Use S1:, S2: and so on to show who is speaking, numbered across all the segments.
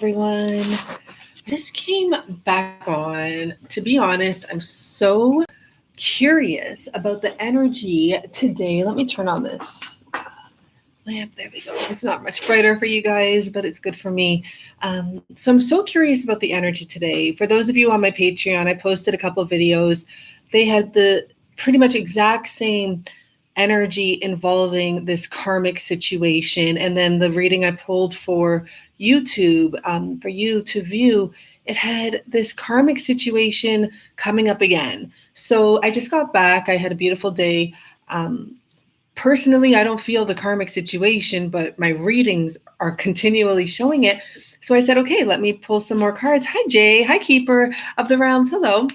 S1: everyone. I just came back on. To be honest, I'm so curious about the energy today. Let me turn on this lamp. There we go. It's not much brighter for you guys, but it's good for me. So I'm so curious about the energy today. For those of you on my Patreon, I posted a couple of videos. They had the pretty much exact same energy involving this karmic situation. And then the reading I pulled for YouTube for you to view, it had this karmic situation coming up again. So I just got back. I had a beautiful day. Personally, I don't feel the karmic situation, but my readings are continually showing it. So I said, okay, let me pull some more cards. Hi, Jay. Hi, Keeper of the Realms. Hello.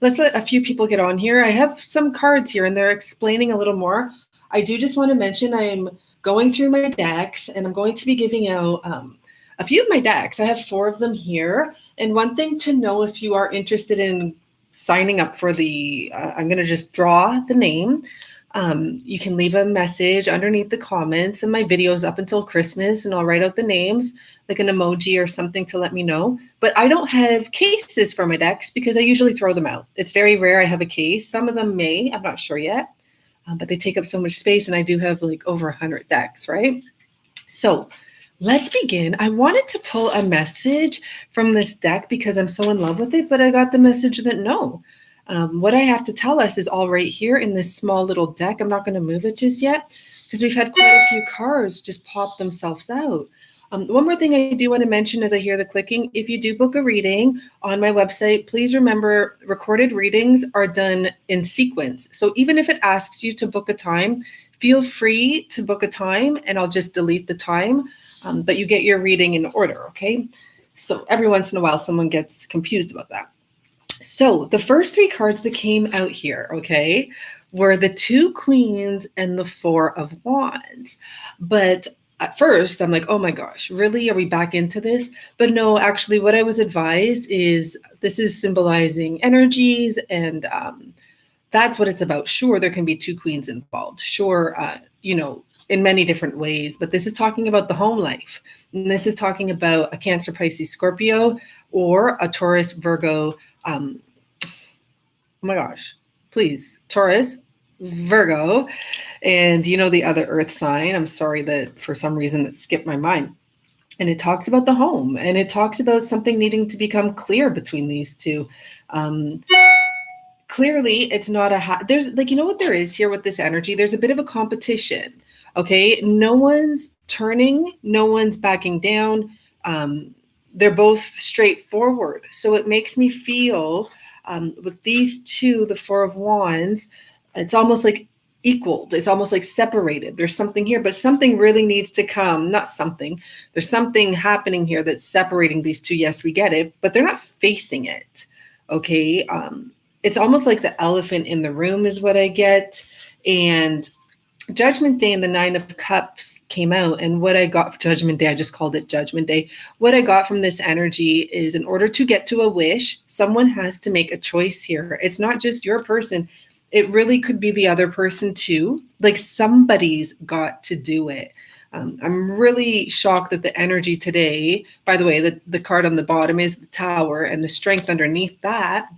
S1: Let's let a few people get on here. I have some cards here and they're explaining a little more. I do just want to mention I'm going through my decks and I'm going to be giving out a few of my decks. I have 4 of them here. And one thing to know if you are interested in signing up for the, I'm going to just draw the name. You can leave a message underneath the comments and my videos up until Christmas, and I'll write out the names, like an emoji or something to let me know. But I don't have cases for my decks because I usually throw them out. It's very rare I have a case. Some of them may, I'm not sure yet, but they take up so much space, and I do have like over 100 decks, right? So let's begin. I wanted to pull a message from this deck because I'm so in love with it, but I got the message that no. What I have to tell us is all right here in this small little deck. I'm not going to move it just yet because we've had quite a few cards just pop themselves out. One more thing I do want to mention as I hear the clicking, if you do book a reading on my website, please remember recorded readings are done in sequence. So even if it asks you to book a time, feel free to book a time and I'll just delete the time, but you get your reading in order, okay? So every once in a while, someone gets confused about that. So the first 3 cards that came out here, okay, were the 2 queens and the 4 of wands. But at first I'm like, oh my gosh, really? Are we back into this? But no, actually what I was advised is this is symbolizing energies and that's what it's about. Sure, there can be 2 queens involved. Sure, in many different ways, but this is talking about the home life. And this is talking about a Cancer, Pisces, Scorpio, or a Taurus, Virgo, oh my gosh, please, Taurus, Virgo, and the other earth sign. I'm sorry that for some reason it skipped my mind. And it talks about the home, and it talks about something needing to become clear between these 2. Clearly, it's not there's like, what there is here with this energy? There's a bit of a competition, okay? No one's turning, no one's backing down. They're both straightforward. So it makes me feel with these 2, the 4 of wands, it's almost like equaled. It's almost like separated. There's something here, but something really needs to come. Not something. There's something happening here that's separating these 2. Yes, we get it, but they're not facing it. Okay. It's almost like the elephant in the room is what I get. And Judgment Day and the 9 of Cups came out, and what I got for Judgment Day, I just called it Judgment Day. What I got from this energy is in order to get to a wish, someone has to make a choice here. It's not just your person. It really could be the other person too. Like somebody's got to do it. I'm really shocked that the energy today, by the way, the card on the bottom is the Tower and the strength underneath that.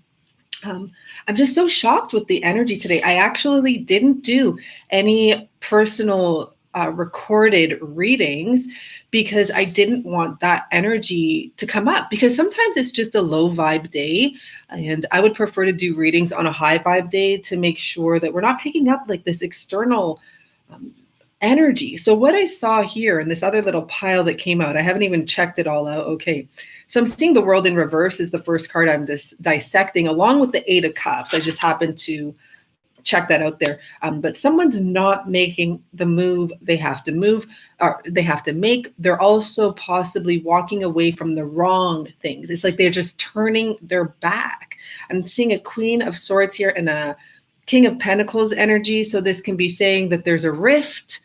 S1: I'm just so shocked with the energy today. I actually didn't do any personal recorded readings because I didn't want that energy to come up, because sometimes it's just a low vibe day and I would prefer to do readings on a high vibe day to make sure that we're not picking up like this external energy. So what I saw here in this other little pile that came out, I haven't even checked it all out. Okay. So I'm seeing the World in Reverse is the first card I'm dissecting along with the 8 of Cups. I just happened to check that out there. But someone's not making the move they have to move, or they have to make. They're also possibly walking away from the wrong things. It's like they're just turning their back. I'm seeing a Queen of Swords here and a King of Pentacles energy. So this can be saying that there's a rift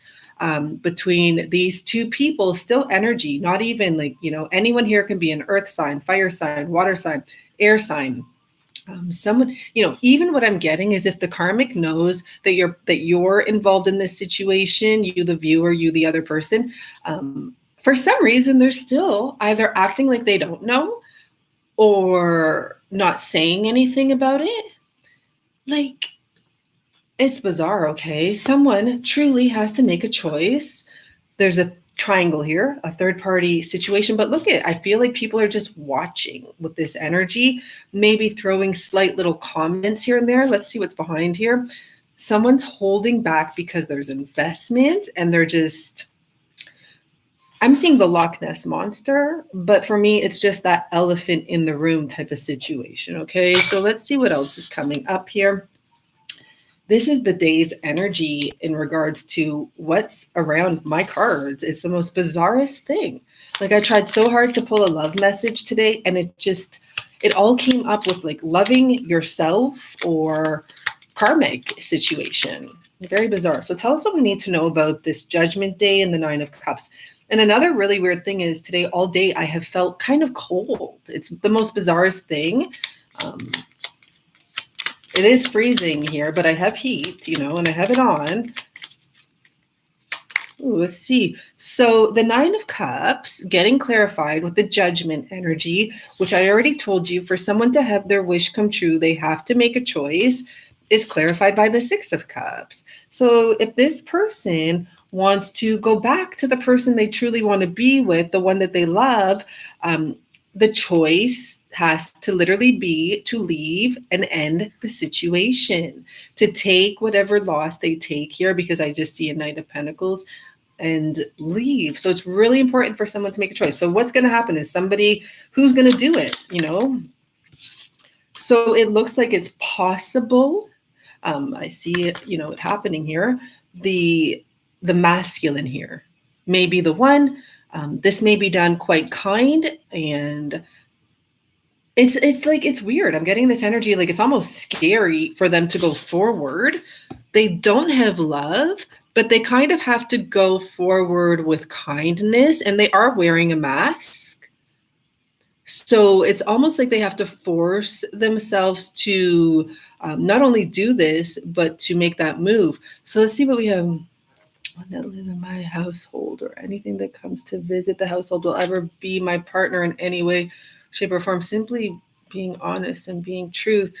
S1: between these 2 people, still energy, not even like, anyone here can be an earth sign, fire sign, water sign, air sign. Someone, even what I'm getting is if the karmic knows that you're involved in this situation, you, the viewer, you, the other person, for some reason, they're still either acting like they don't know or not saying anything about it. Like, it's bizarre, okay? Someone truly has to make a choice. There's a triangle here, a third party situation, but look at, I feel like people are just watching with this energy, maybe throwing slight little comments here and there. Let's see what's behind here. Someone's holding back because there's investments and they're just, I'm seeing the Loch Ness monster, but for me, it's just that elephant in the room type of situation. Okay, so let's see what else is coming up here. This is the day's energy in regards to what's around my cards. It's the most bizarrest thing. Like, I tried so hard to pull a love message today, and it all came up with like loving yourself or karmic situation. Very bizarre. So tell us what we need to know about this Judgment Day and the Nine of Cups. And another really weird thing is today, all day, I have felt kind of cold. It's the most bizarrest thing. It is freezing here, but I have heat, and I have it on. Ooh, let's see. So the Nine of Cups getting clarified with the Judgment energy, which I already told you, for someone to have their wish come true, they have to make a choice, is clarified by the Six of Cups. So if this person wants to go back to the person they truly want to be with, the one that they love, the choice has to literally be to leave and end the situation, to take whatever loss they take here, because I just see a Knight of Pentacles, and leave. So it's really important for someone to make a choice. So what's going to happen is somebody who's going to do it, So it looks like it's possible. I see it, it happening here. The masculine here may be the one. This may be done quite kind, and it's like, it's weird. I'm getting this energy like it's almost scary for them to go forward. They don't have love, but they kind of have to go forward with kindness, and they are wearing a mask. So it's almost like they have to force themselves to not only do this, but to make that move. So let's see what we have. One that live in my household, or anything that comes to visit the household, will ever be my partner in any way, shape, or form. Simply being honest and being truth.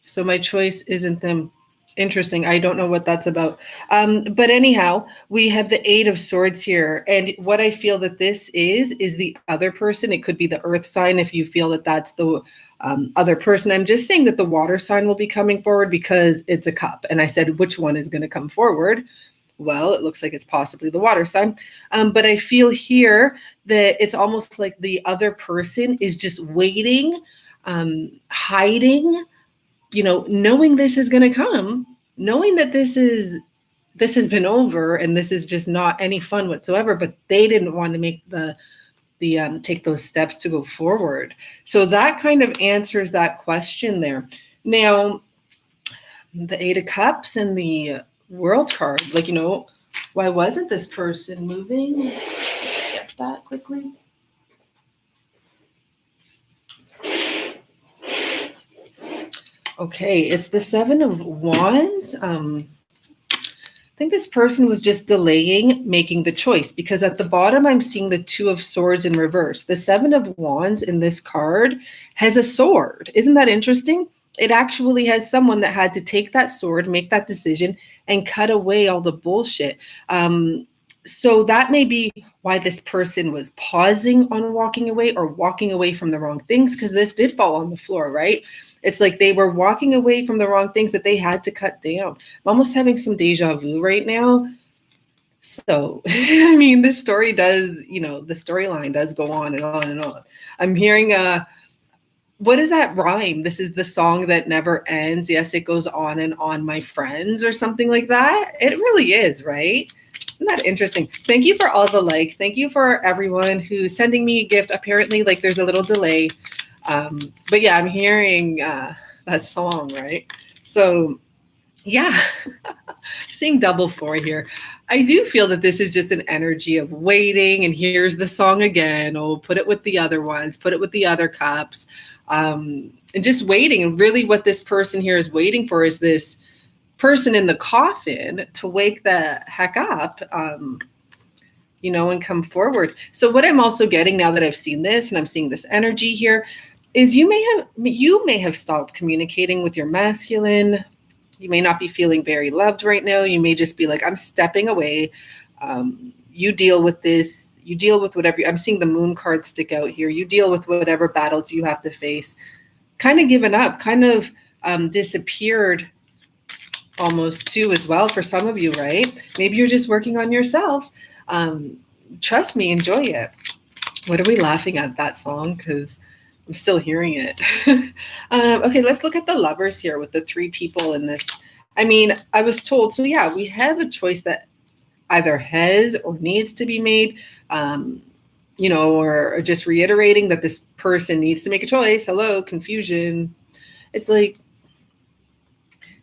S1: So my choice isn't them. Interesting. I don't know what that's about. But anyhow, we have the Eight of Swords here. And what I feel that this is the other person. It could be the earth sign if you feel that that's the other person. I'm just saying that the water sign will be coming forward because it's a cup. And I said, which one is going to come forward? Well, it looks like it's possibly the water sign. But I feel here that it's almost like the other person is just waiting, hiding, knowing this is going to come, knowing that this has been over and this is just not any fun whatsoever, but they didn't want to make the take those steps to go forward. So that kind of answers that question there. Now, the Eight of Cups and the World card, why wasn't this person moving? Let's just get that quickly. Okay, it's the Seven of Wands. I think this person was just delaying making the choice, because at the bottom I'm seeing the Two of Swords in reverse. The Seven of Wands in this card has a sword. Isn't that interesting? It actually has someone that had to take that sword, make that decision, and cut away all the bullshit. So that may be why this person was pausing on walking away, or walking away from the wrong things, because this did fall on the floor, right? It's like they were walking away from the wrong things that they had to cut down. I'm almost having some deja vu right now. So, I mean, this story does, the storyline does go on and on and on. I'm hearing what is that rhyme? This is the song that never ends. Yes, it goes on and on, my friends, or something like that. It really is, right? Isn't that interesting? Thank you for all the likes. Thank you for everyone who's sending me a gift. Apparently, there's a little delay. But yeah, I'm hearing that song, right? So yeah, seeing double 4 here. I do feel that this is just an energy of waiting, and here's the song again. Oh, put it with the other ones, put it with the other cups, and just waiting. And really what this person here is waiting for is this person in the coffin to wake the heck up. and come forward. So what I'm also getting now that I've seen this and I'm seeing this energy here is you may have stopped communicating with your masculine. You may not be feeling very loved right now. You may just be like, I'm stepping away. You deal with this. You deal with whatever. I'm seeing the moon card stick out here. You deal with whatever battles you have to face. Kind of given up, kind of disappeared almost too as well for some of you, right? Maybe you're just working on yourselves. Trust me, enjoy it. What are we laughing at, that song? Because I'm still hearing it. Okay, let's look at the lovers here with the 3 people in this. I mean, I was told, so yeah, we have a choice that either has or needs to be made, or just reiterating that this person needs to make a choice. Hello, confusion. It's like,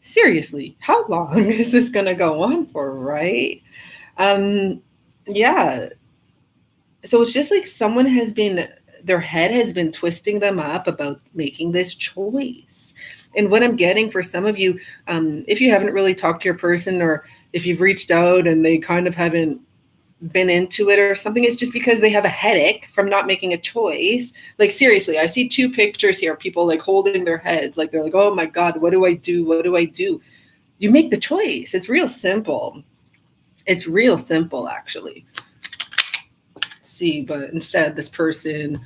S1: seriously, how long is this going to go on for, right? Yeah. So it's just like someone their head has been twisting them up about making this choice. And what I'm getting for some of you, if you haven't really talked to your person, or if you've reached out and they kind of haven't been into it or something, it's just because they have a headache from not making a choice. Like, seriously, I see 2 pictures here, people like holding their heads, like they're like, oh my God, what do I do? What do I do? You make the choice. It's real simple. It's real simple, actually. See, but instead this person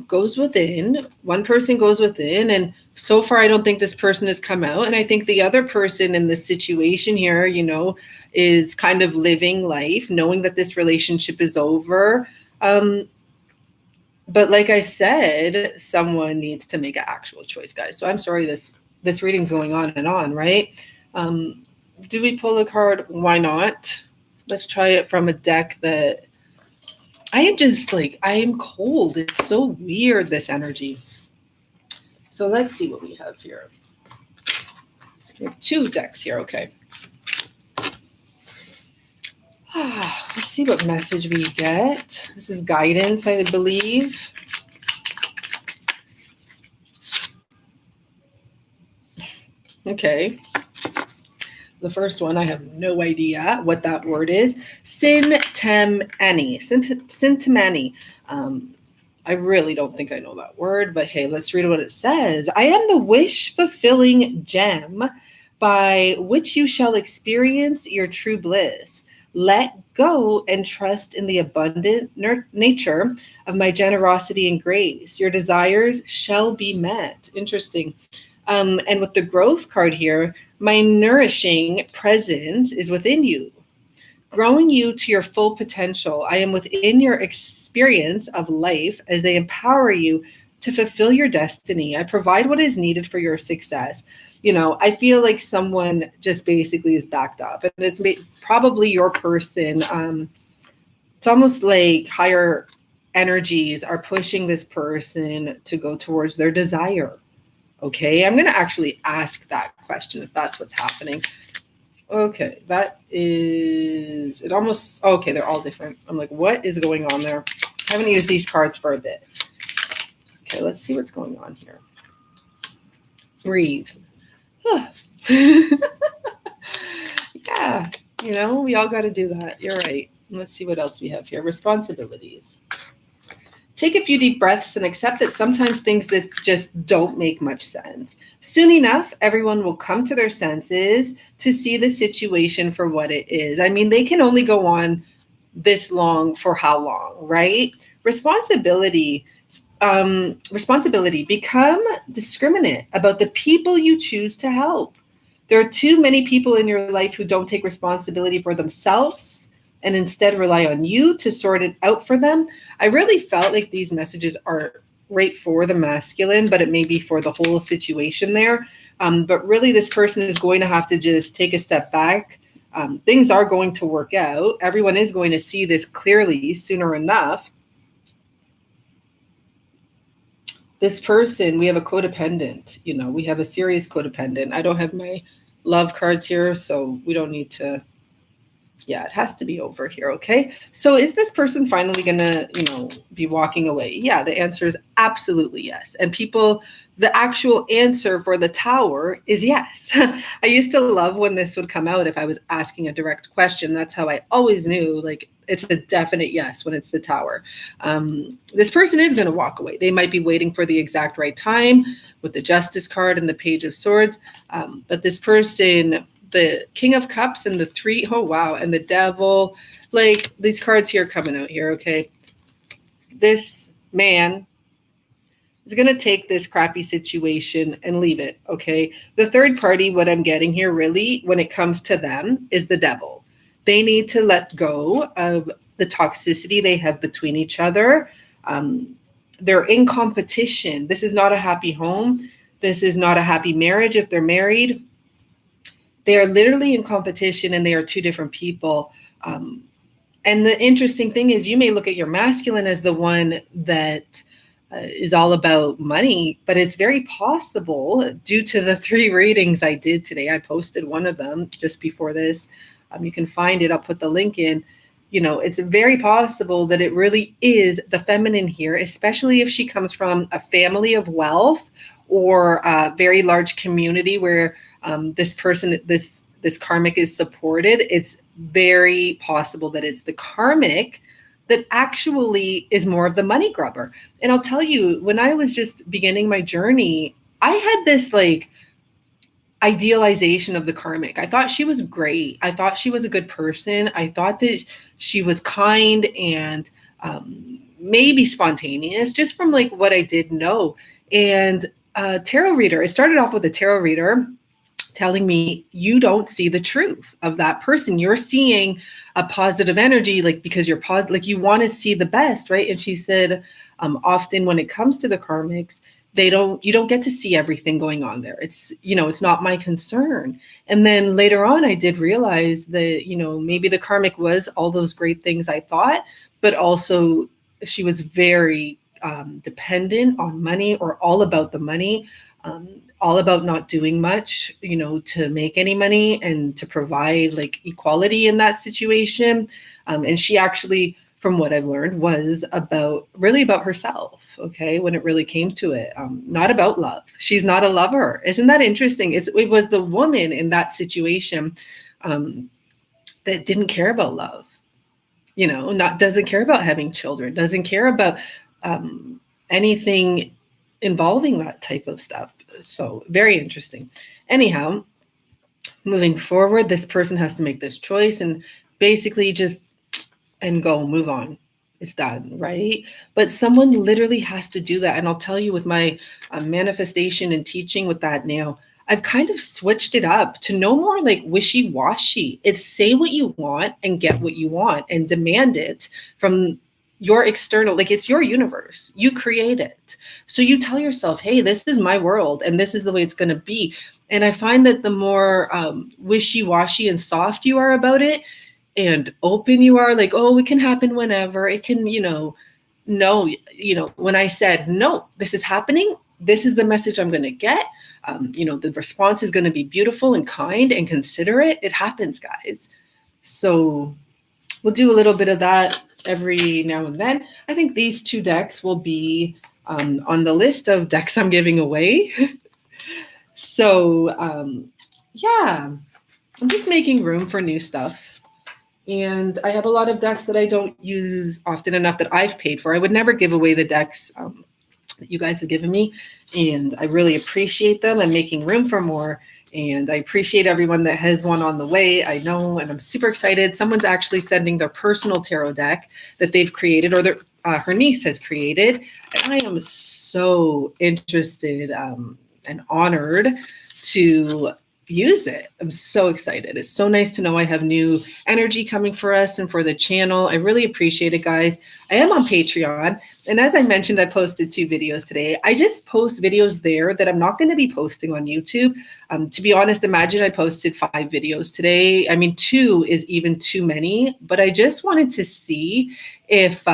S1: goes within. One person goes within, and so far I don't think this person has come out. And I think the other person in this situation here, is kind of living life, knowing that this relationship is over. But like I said, someone needs to make an actual choice, guys. So I'm sorry this reading's going on and on, right? Do we pull a card? Why not? Let's try it from a deck that I am just like, I am cold. It's so weird, this energy. So let's see what we have here. We have 2 decks here. Okay. Let's see what message we get. This is guidance, I believe. Okay. The first one, I have no idea what that word is. Sintemani. Sintemani. I really don't think I know that word, but hey, let's read what it says. I am the wish-fulfilling gem by which you shall experience your true bliss. Let go and trust in the abundant nature of my generosity and grace. Your desires shall be met. Interesting. And with the growth card here, my nourishing presence is within you, growing you to your full potential. I am within your experience of life as they empower you to fulfill your destiny. I provide what is needed for your success. I feel like someone just basically is backed up, and it's probably your person. It's almost like higher energies are pushing this person to go towards their desire. Okay, I'm going to actually ask that question if that's what's happening. Okay, that is it. Almost okay. They're all different. I'm like, what is going on there? I haven't used these cards for a bit. Okay, let's see what's going on here. Breathe. Yeah, we all got to do that. You're right. Let's see what else we have here. Responsibilities. Take a few deep breaths and accept that sometimes things that just don't make much sense. Soon enough, everyone will come to their senses to see the situation for what it is. I mean, they can only go on this long for how long, right? Responsibility. Become discriminate about the people you choose to help. There are too many people in your life who don't take responsibility for themselves and instead rely on you to sort it out for them. I really felt like these messages are right for the masculine, but it may be for the whole situation there. But really, this person is going to have to just take a step back. Things are going to work out. Everyone is going to see this clearly sooner enough. This person, we have a codependent. We have a serious codependent. I don't have my love cards here, so we don't need to Yeah, it has to be over here, okay? So is this person finally going to, be walking away? Yeah, the answer is absolutely yes. And people, the actual answer for the Tower is yes. I used to love when this would come out if I was asking a direct question. That's how I always knew, like, it's a definite yes when it's the Tower. This person is going to walk away. They might be waiting for the exact right time with the Justice card and the Page of Swords. But this person, the King of Cups and the Three, oh wow, and the Devil, like these cards here coming out here, okay? This man is going to take this crappy situation and leave it, okay? The third party, what I'm getting here really, when it comes to them, is the Devil. They need to let go of the toxicity they have between each other. They're in competition. This is not a happy home. This is not a happy marriage if they're married. They are literally in competition and they are two different people. And the interesting thing is you may look at your masculine as the one that is all about money, but it's very possible due to the 3 readings I did today. I posted one of them just before this. You can find it. I'll put the link in. It's very possible that it really is the feminine here, especially if she comes from a family of wealth or a very large community where this person, this karmic is supported. It's very possible that it's the karmic that actually is more of the money grubber. And I'll tell you, when I was just beginning my journey, I had this like idealization of the karmic. I thought she was great. I thought she was a good person. I thought that she was kind and maybe spontaneous, just from like what I did know. And a tarot reader, I started off with a tarot reader telling me, you don't see the truth of that person. You're seeing a positive energy, like because you're positive, like you want to see the best, right? And she said, often when it comes to the karmics, you don't get to see everything going on there. It's not my concern. And then later on, I did realize that, maybe the karmic was all those great things I thought, but also she was very dependent on money, or all about the money, all about not doing much, to make any money and to provide like equality in that situation. And she actually, from what I've learned, was really about herself. Okay. When it really came to it, not about love. She's not a lover. Isn't that interesting? It was the woman in that situation that didn't care about love, doesn't care about having children, doesn't care about anything involving that type of stuff. So very interesting. Anyhow, moving forward, this person has to make this choice and basically just move on. It's done, right? But someone literally has to do that. And I'll tell you, with my manifestation and teaching with that now, I've kind of switched it up to no more like wishy-washy. It's say what you want and get what you want and demand it from your external, like it's your universe. You create it. So you tell yourself, hey, this is my world and this is the way it's going to be. And I find that the more wishy-washy and soft you are about it, and open you are, like, oh, it can happen whenever. It can, when I said, no, this is happening, this is the message I'm going to get. The response is going to be beautiful and kind and considerate. It happens, guys. So we'll do a little bit of that every now and then. I think these 2 decks will be on the list of decks I'm giving away. So, yeah, I'm just making room for new stuff. And I have a lot of decks that I don't use often enough that I've paid for. I would never give away the decks that you guys have given me. And I really appreciate them. I'm making room for more. And I appreciate everyone that has one on the way. I know, and I'm super excited. Someone's actually sending their personal tarot deck that they've created, or her niece has created. And I am so interested and honored to use it. I'm so excited. It's so nice to know I have new energy coming for us and for the channel. I really appreciate it, guys. I am on Patreon. And as I mentioned, I posted 2 videos today. I just post videos there that I'm not going to be posting on YouTube. To be honest, imagine I posted 5 videos today. I mean, 2 is even too many, but I just wanted to see if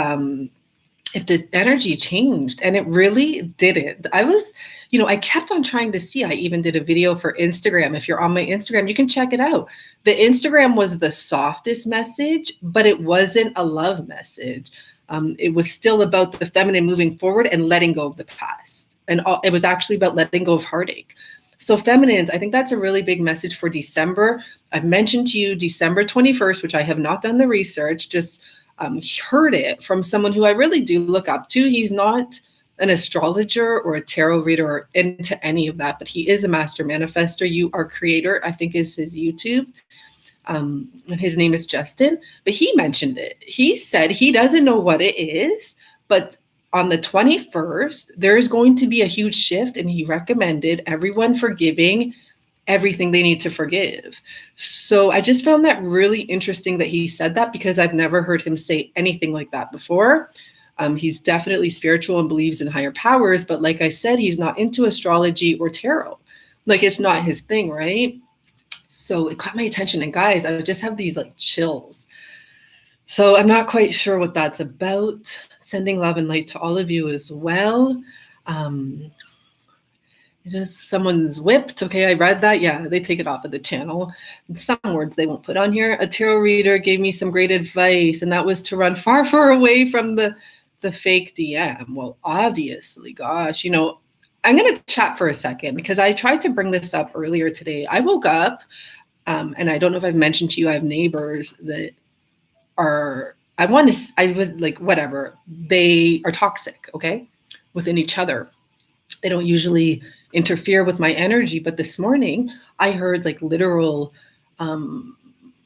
S1: if the energy changed, and it really didn't. I kept on trying to see. I even did a video for Instagram. If you're on my Instagram, you can check it out. The Instagram was the softest message, but it wasn't a love message. It was still about the feminine moving forward and letting go of the past. And it was actually about letting go of heartache. So feminines, I think that's a really big message for December. I've mentioned to you December 21st, which I have not done the research, just heard it from someone who I really do look up to. He's not an astrologer or a tarot reader or into any of that, but he is a master manifester. You are creator, I think is his YouTube. And his name is Justin, but he mentioned it. He said he doesn't know what it is, but on the 21st, there is going to be a huge shift, and he recommended everyone forgiving everything they need to forgive. So I just found that really interesting that he said that, because I've never heard him say anything like that before. He's definitely spiritual and believes in higher powers, but like I said, he's not into astrology or tarot. Like, it's not his thing, right? So it caught my attention, and guys, I would just have these like chills. So I'm not quite sure what that's about. Sending love and light to all of you as well. Just someone's whipped. Okay, I read that. Yeah, they take it off of the channel. Some words they won't put on here. A tarot reader gave me some great advice, and that was to run far, far away from the fake DM. Well, obviously, gosh, I'm going to chat for a second, because I tried to bring this up earlier today. I woke up, and I don't know if I've mentioned to you, I have neighbors that are, I was like, whatever, they are toxic, okay, within each other. They don't usually interfere with my energy, but this morning I heard like literal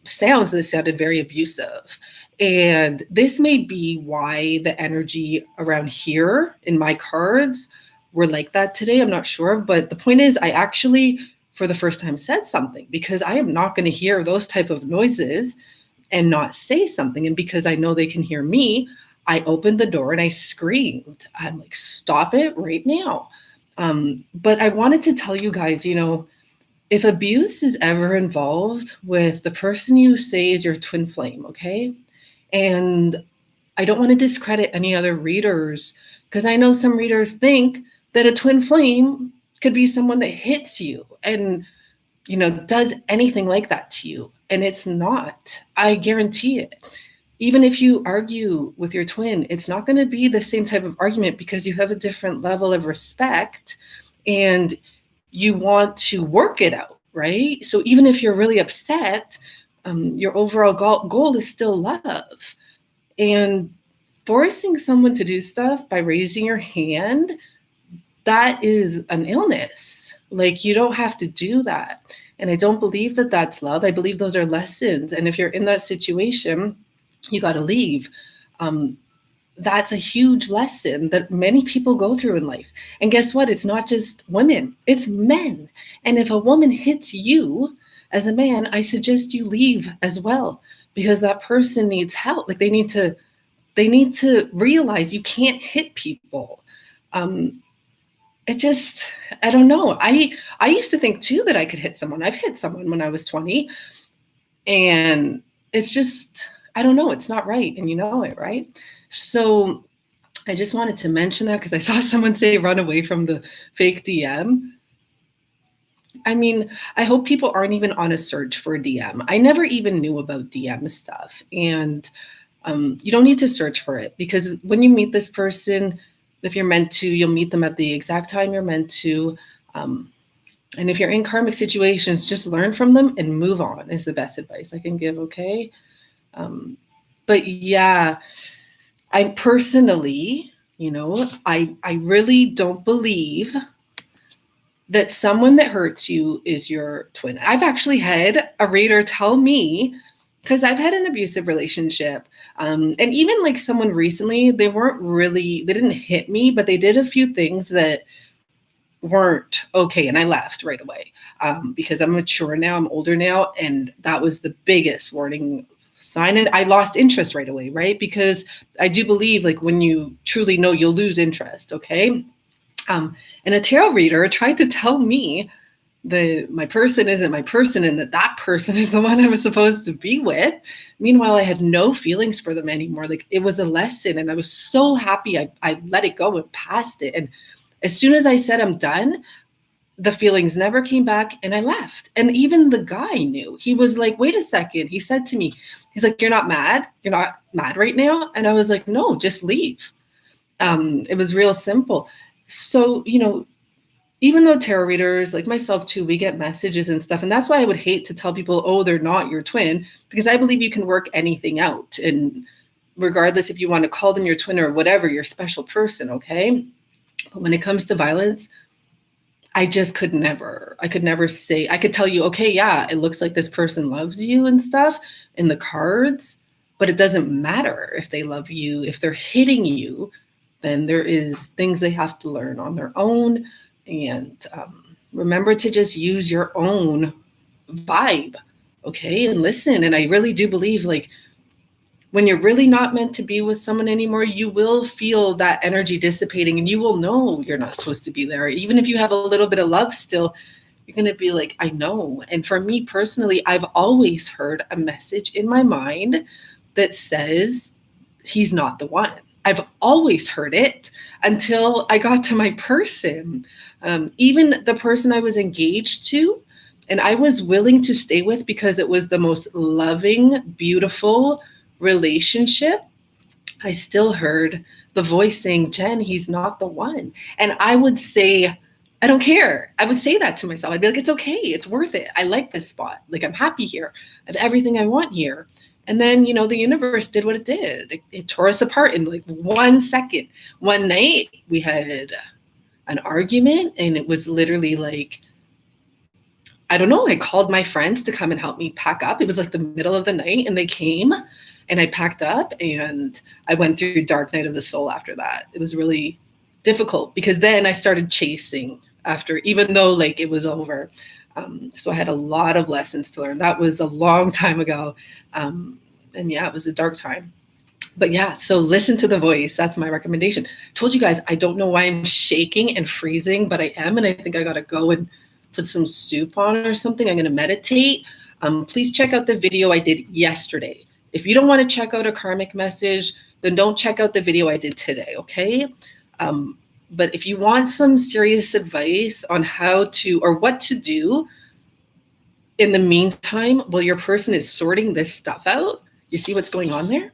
S1: sounds that sounded very abusive. And this may be why the energy around here in my cards were like that today. I'm not sure, but the point is, I actually, for the first time, said something, because I am not going to hear those type of noises and not say something. And because I know they can hear me, I opened the door and I screamed. I'm like, stop it right now. But I wanted to tell you guys, if abuse is ever involved with the person you say is your twin flame, okay? And I don't want to discredit any other readers, because I know some readers think that a twin flame could be someone that hits you and, does anything like that to you. And it's not. I guarantee it. Even if you argue with your twin, it's not going to be the same type of argument, because you have a different level of respect and you want to work it out, right? So even if you're really upset, your overall goal is still love. And forcing someone to do stuff by raising your hand, that is an illness. Like, you don't have to do that. And I don't believe that that's love. I believe those are lessons. And if you're in that situation, you got to leave. That's a huge lesson that many people go through in life. And guess what? It's not just women, it's men. And if a woman hits you as a man, I suggest you leave as well, because that person needs help. Like, they need to realize you can't hit people. I don't know. I used to think too that I could hit someone. I've hit someone when I was 20, and it's just, I don't know. It's not right. And you know it, right? So I just wanted to mention that, because I saw someone say run away from the fake DM. I mean, I hope people aren't even on a search for a DM. I never even knew about DM stuff. And you don't need to search for it, because when you meet this person, if you're meant to, you'll meet them at the exact time you're meant to. And if you're in karmic situations, just learn from them and move on is the best advice I can give, okay? But yeah, I personally, I really don't believe that someone that hurts you is your twin. I've actually had a reader tell me, because I've had an abusive relationship, and even like someone recently, they didn't hit me, but they did a few things that weren't okay, and I left right away, because I'm mature now, I'm older now, and that was the biggest warning sign. And I lost interest right away, right? Because I do believe, like, when you truly know, you'll lose interest, okay? And a tarot reader tried to tell me my person isn't my person, and that person is the one I was supposed to be with. Meanwhile, I had no feelings for them anymore. Like, it was a lesson, and I was so happy I let it go and passed it. And as soon as I said I'm done, the feelings never came back, and I left. And even the guy knew. He was like, wait a second. He said to me, he's like, you're not mad? You're not mad right now? And I was like, no, just leave. It was real simple. So, even though tarot readers like myself too, we get messages and stuff. And that's why I would hate to tell people, oh, they're not your twin, because I believe you can work anything out. And regardless if you want to call them your twin or whatever, your special person, okay? But when it comes to violence, I could never say, I could tell you, okay, yeah, it looks like this person loves you and stuff in the cards, but it doesn't matter if they love you. If they're hitting you, then there is things they have to learn on their own. And remember to just use your own vibe, okay? And listen. And I really do believe, like, when you're really not meant to be with someone anymore, you will feel that energy dissipating, and you will know you're not supposed to be there. Even if you have a little bit of love still, you're going to be like, I know. And for me personally, I've always heard a message in my mind that says he's not the one. I've always heard it until I got to my person. Even the person I was engaged to and I was willing to stay with because it was the most loving, beautiful relationship, I still heard the voice saying, Jen, he's not the one. And I would say, I don't care. I would say that to myself. I'd be like, it's okay. It's worth it. I like this spot. Like, I'm happy here. I have everything I want here. And then, the universe did what it did. It tore us apart in like 1 second. One night we had an argument, and it was literally like, I don't know. I called my friends to come and help me pack up. It was like the middle of the night, and they came, and I packed up, and I went through dark night of the soul after that. It was really difficult because then I started chasing after, even though like it was over. So I had a lot of lessons to learn. That was a long time ago. And yeah, it was a dark time. But yeah, so listen to the voice. That's my recommendation. I told you guys, I don't know why I'm shaking and freezing, but I am. And I think I got to go and put some soup on or something. I'm going to meditate. Please check out the video I did yesterday. If you don't want to check out a karmic message, then don't check out the video I did today, okay? But if you want some serious advice on how to, or what to do in the meantime, while your person is sorting this stuff out, you see what's going on there?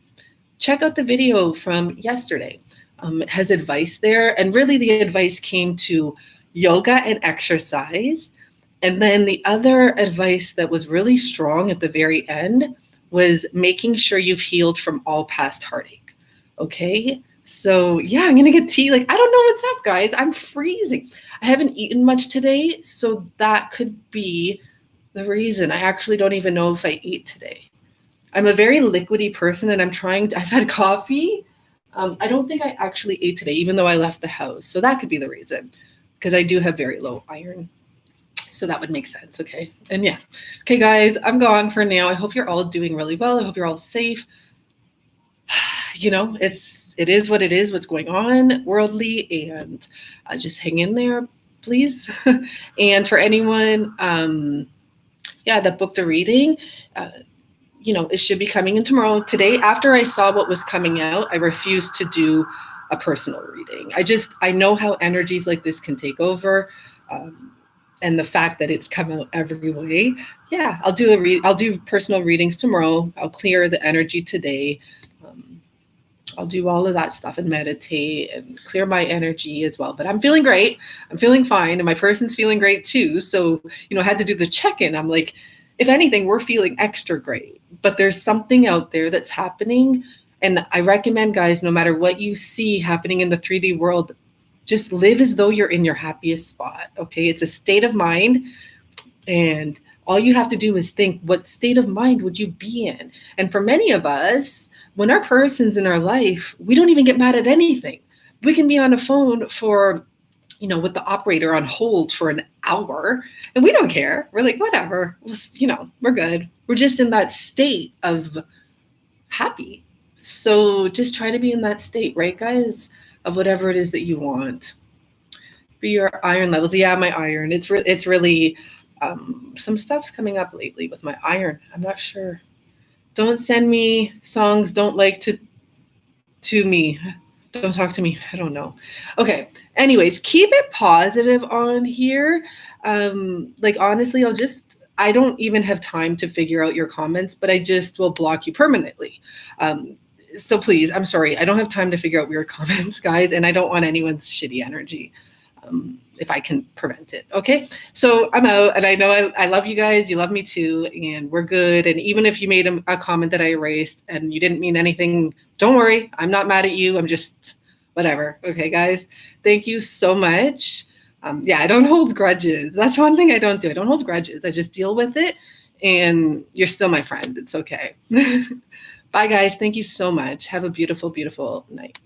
S1: Check out the video from yesterday. It has advice there. And really the advice came to yoga and exercise. And then the other advice that was really strong at the very end was making sure you've healed from all past heartache. Okay? So yeah, I'm going to get tea. Like, I don't know what's up, guys. I'm freezing. I haven't eaten much today. So that could be the reason. I actually don't even know if I ate today. I'm a very liquidy person, and I've had coffee. I don't think I actually ate today, even though I left the house. So that could be the reason, because I do have very low iron. So that would make sense. Okay. And yeah. Okay, guys, I'm gone for now. I hope you're all doing really well. I hope you're all safe. It is what it is, what's going on worldly, and just hang in there, please. And for anyone, that booked a reading, it should be coming in tomorrow. Today, after I saw what was coming out, I refused to do a personal reading. I know how energies like this can take over. And the fact that it's come out every way. Yeah, I'll do personal readings tomorrow. I'll clear the energy today. I'll do all of that stuff and meditate and clear my energy as well. But I'm feeling great. I'm feeling fine. And my person's feeling great too. So, I had to do the check-in. I'm like, if anything, we're feeling extra great. But there's something out there that's happening. And I recommend, guys, no matter what you see happening in the 3D world, just live as though you're in your happiest spot. Okay. It's a state of mind. And all you have to do is think, what state of mind would you be in? And for many of us, when our person's in our life, we don't even get mad at anything. We can be on a phone for, with the operator on hold for an hour, and we don't care. We're like, whatever, we're good. We're just in that state of happy. So just try to be in that state, right, guys, of whatever it is that you want. be your iron levels. Yeah, my iron. It's really some stuff's coming up lately with my iron. I'm not sure. Don't send me songs. Don't like to me. Don't talk to me. I don't know. Okay. Anyways, keep it positive on here. Like honestly, I don't even have time to figure out your comments, but I just will block you permanently. So please, I'm sorry. I don't have time to figure out weird comments, guys, and I don't want anyone's shitty energy. If I can prevent it. Okay. So I'm out, and I know I love you guys. You love me too. And we're good. And even if you made a comment that I erased and you didn't mean anything, don't worry. I'm not mad at you. I'm just whatever. Okay, guys. Thank you so much. Yeah, I don't hold grudges. That's one thing I don't do. I don't hold grudges. I just deal with it. And you're still my friend. It's okay. Bye, guys. Thank you so much. Have a beautiful, beautiful night.